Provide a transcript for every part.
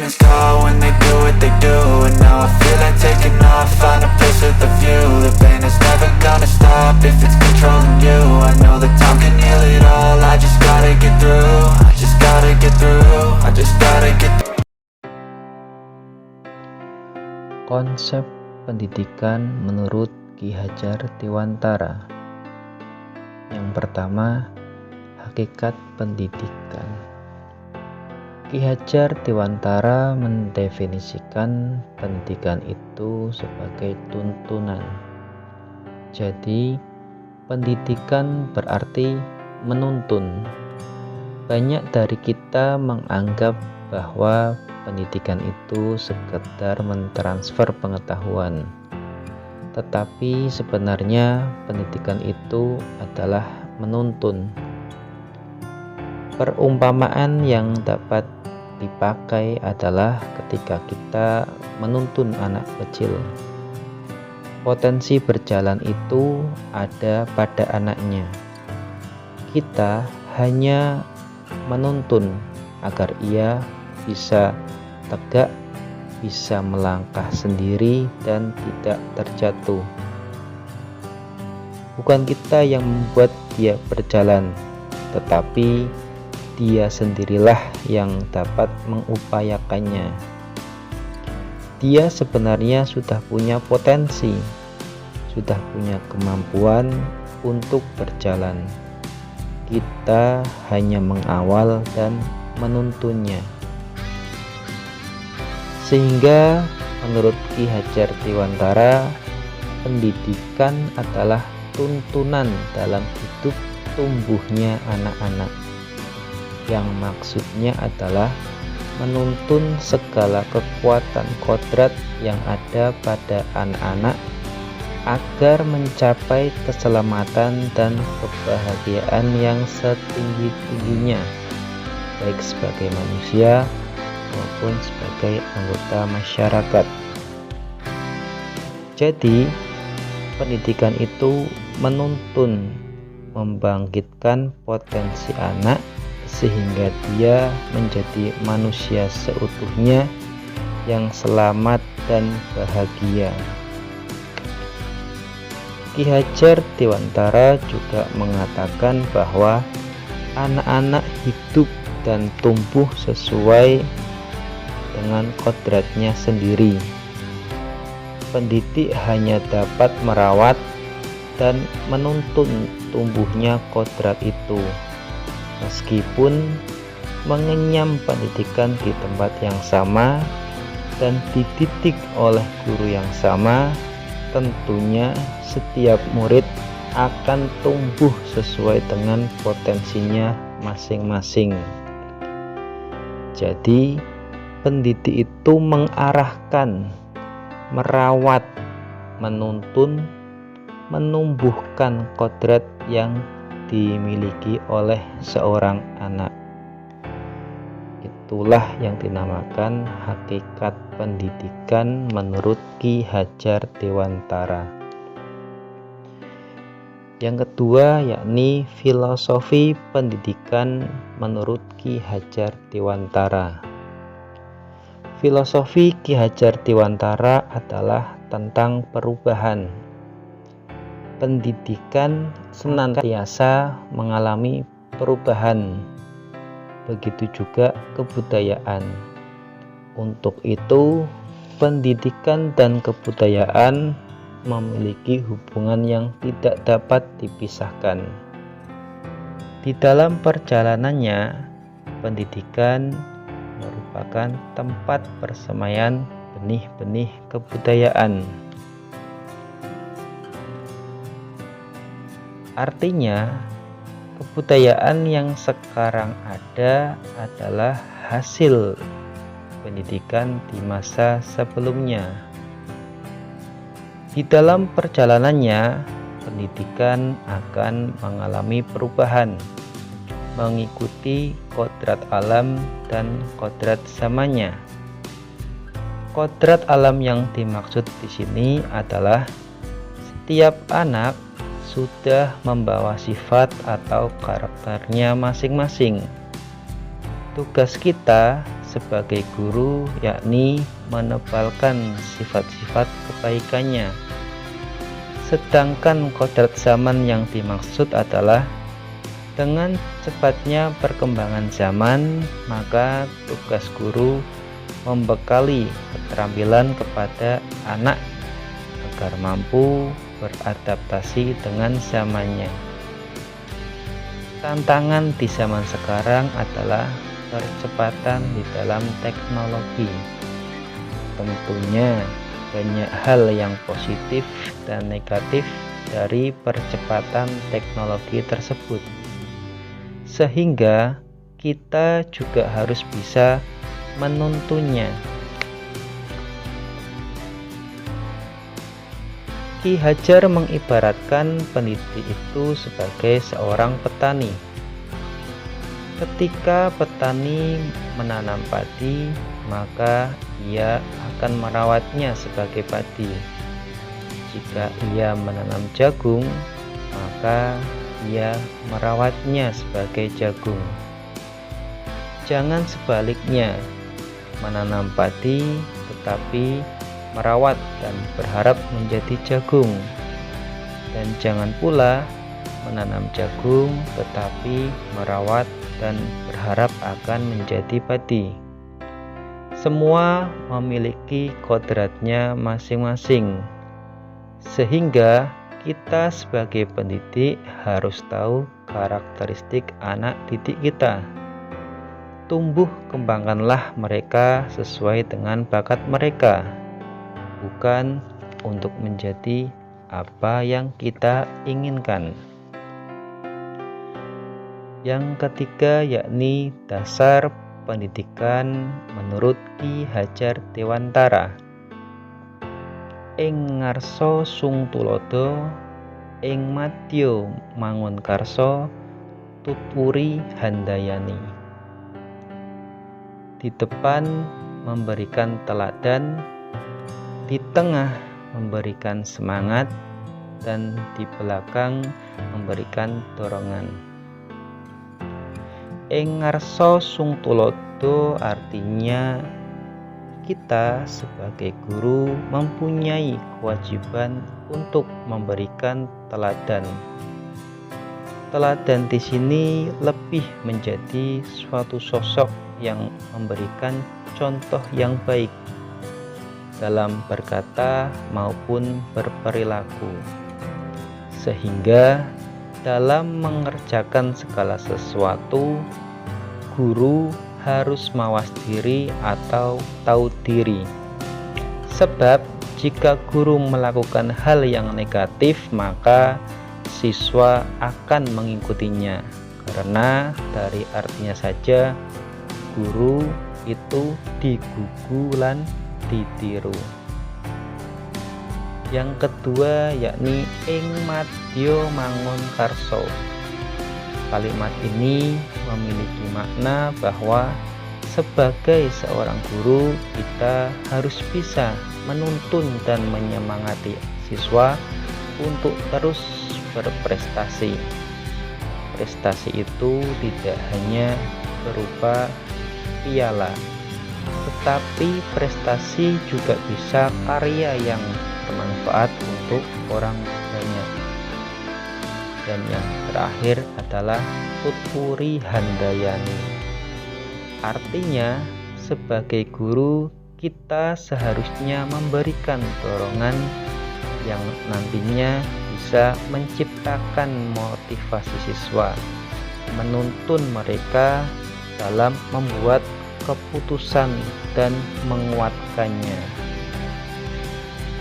demons call when they do what they do. And now I feel like taking off, find a place with a view. The pain is never gonna stop if it's controlling you. I know that time can heal it all, I just gotta get through. I just gotta get through, I just gotta get through. Konsep pendidikan menurut Ki Hajar Dewantara. Yang pertama, hakikat pendidikan. Ki Hajar Dewantara mendefinisikan pendidikan itu sebagai tuntunan. Jadi, pendidikan berarti menuntun. Banyak dari kita menganggap bahwa pendidikan itu sekedar mentransfer pengetahuan. Tetapi sebenarnya pendidikan itu adalah menuntun. Perumpamaan yang dapat dipakai adalah ketika kita menuntun anak kecil. Potensi berjalan itu ada pada anaknya. Kita hanya menuntun agar ia bisa tegak, bisa melangkah sendiri dan tidak terjatuh. Bukan kita yang membuat dia berjalan, tetapi dia sendirilah yang dapat mengupayakannya. Dia sebenarnya sudah punya potensi, sudah punya kemampuan untuk berjalan. Kita hanya mengawal dan menuntunnya. Sehingga menurut Ki Hajar Dewantara, pendidikan adalah tuntunan dalam hidup tumbuhnya anak-anak, yang maksudnya adalah menuntun segala kekuatan kodrat yang ada pada anak-anak agar mencapai keselamatan dan kebahagiaan yang setinggi-tingginya, baik sebagai manusia maupun sebagai anggota masyarakat. Jadi, pendidikan itu menuntun, membangkitkan potensi anak sehingga dia menjadi manusia seutuhnya yang selamat dan bahagia. Ki Hajar Dewantara juga mengatakan bahwa anak-anak hidup dan tumbuh sesuai dengan kodratnya sendiri. Pendidik hanya dapat merawat dan menuntun tumbuhnya kodrat itu, meskipun mengenyam pendidikan di tempat yang sama dan dididik oleh guru yang sama. Tentunya setiap murid akan tumbuh sesuai dengan potensinya masing-masing. Jadi, pendidik itu mengarahkan, merawat, menuntun, menumbuhkan kodrat yang dimiliki oleh seorang anak. Itulah yang dinamakan hakikat pendidikan menurut Ki Hajar Dewantara. Yang kedua yakni filosofi pendidikan menurut Ki Hajar Dewantara. Filosofi Ki Hajar Dewantara adalah tentang perubahan. Pendidikan senantiasa mengalami perubahan. Begitu juga kebudayaan. Untuk itu, pendidikan dan kebudayaan memiliki hubungan yang tidak dapat dipisahkan. Di dalam perjalanannya, pendidikan merupakan tempat persemaian benih-benih kebudayaan. Artinya, kebudayaan yang sekarang ada adalah hasil pendidikan di masa sebelumnya. Di dalam perjalanannya, pendidikan akan mengalami perubahan, mengikuti kodrat alam dan kodrat zamannya. Kodrat alam yang dimaksud di sini adalah setiap anak sudah membawa sifat atau karakternya masing-masing. Tugas kita sebagai guru, yakni menebalkan sifat-sifat kebaikannya. Sedangkan kodrat zaman yang dimaksud adalah dengan cepatnya perkembangan zaman, maka tugas guru membekali keterampilan kepada anak agar mampu beradaptasi dengan zamannya. Tantangan di zaman sekarang adalah percepatan di dalam teknologi. Tentunya banyak hal yang positif dan negatif dari percepatan teknologi tersebut, sehingga kita juga harus bisa menuntunnya. Ki Hajar mengibaratkan pendidik itu sebagai seorang petani. Ketika petani menanam padi, maka ia akan merawatnya sebagai padi. Jika ia menanam jagung, maka ia merawatnya sebagai jagung. Jangan sebaliknya, menanam padi tetapi merawat dan berharap menjadi jagung, dan jangan pula menanam jagung tetapi merawat dan berharap akan menjadi padi. Semua memiliki kodratnya masing-masing, sehingga kita sebagai pendidik harus tahu karakteristik anak didik kita. Tumbuh kembangkanlah mereka sesuai dengan bakat mereka, bukan untuk menjadi apa yang kita inginkan. Yang ketiga, yakni dasar pendidikan menurut Ki Hajar Dewantara. Ing ngarsa sung tulodo, ing madya mangun karsa, tutwuri handayani. Di depan memberikan teladan, di tengah memberikan semangat, dan di belakang memberikan dorongan. Ing ngarsa sung tulodo artinya kita sebagai guru mempunyai kewajiban untuk memberikan teladan. Teladan di sini lebih menjadi suatu sosok yang memberikan contoh yang baik dalam berkata maupun berperilaku, sehingga dalam mengerjakan segala sesuatu, guru harus mawas diri atau tahu diri. Sebab jika guru melakukan hal yang negatif, maka siswa akan mengikutinya, karena dari artinya saja guru itu digugu lan ditiru. Yang kedua, yakni ing madya mangun karsa. Kalimat ini memiliki makna bahwa sebagai seorang guru kita harus bisa menuntun dan menyemangati siswa untuk terus berprestasi. Prestasi itu tidak hanya berupa piala, tetapi prestasi juga bisa karya yang bermanfaat untuk orang banyak. Dan yang terakhir adalah tutwuri handayani. Artinya, sebagai guru kita seharusnya memberikan dorongan yang nantinya bisa menciptakan motivasi siswa, menuntun mereka dalam membuat keputusan dan menguatkannya.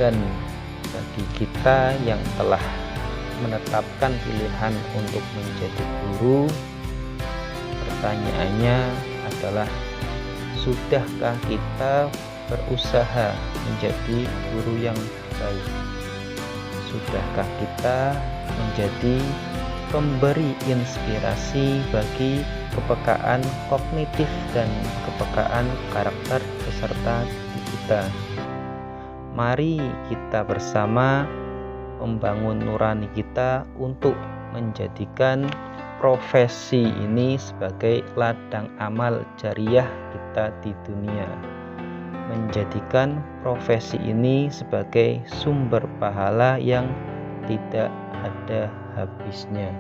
Dan bagi kita yang telah menetapkan pilihan untuk menjadi guru, pertanyaannya adalah, sudahkah kita berusaha menjadi guru yang baik? Sudahkah kita menjadi pemberi inspirasi bagi kepekaan kognitif dan kepekaan karakter peserta didik kita? Mari kita bersama membangun nurani kita untuk menjadikan profesi ini sebagai ladang amal jariah kita di dunia, menjadikan profesi ini sebagai sumber pahala yang tidak ada habisnya.